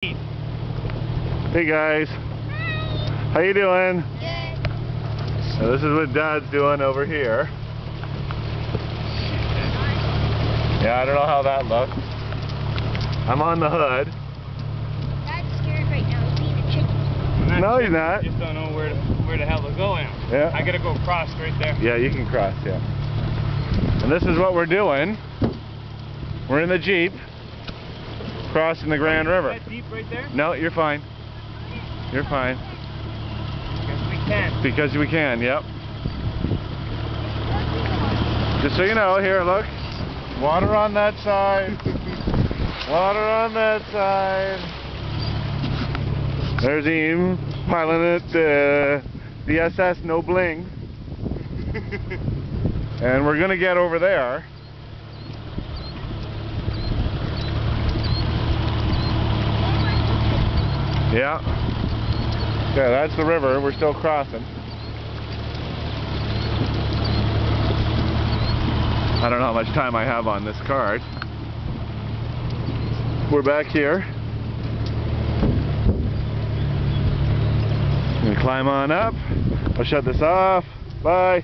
Hey guys, how you doing? Good. So this is what Dad's doing over here. Yeah, I don't know how that looks. I'm on the hood. Dad's scared right now. He's being a chicken. No, he's not. I just don't know where the hell to go now. Yeah. I gotta go across right there. Yeah, you can cross, yeah. And this is what we're doing. We're in the Jeep, crossing the Grand River. Is that deep right there? No, you're fine. You're fine. Because we can. Because we can, yep. Just so you know, here, look. Water on that side. Water on that side. There's him piloting it, the SS No Bling. And we're gonna get over there. Yeah. Yeah, that's the river. We're still crossing. I don't know how much time I have on this card. We're back here. I'm gonna climb on up. I'll shut this off. Bye.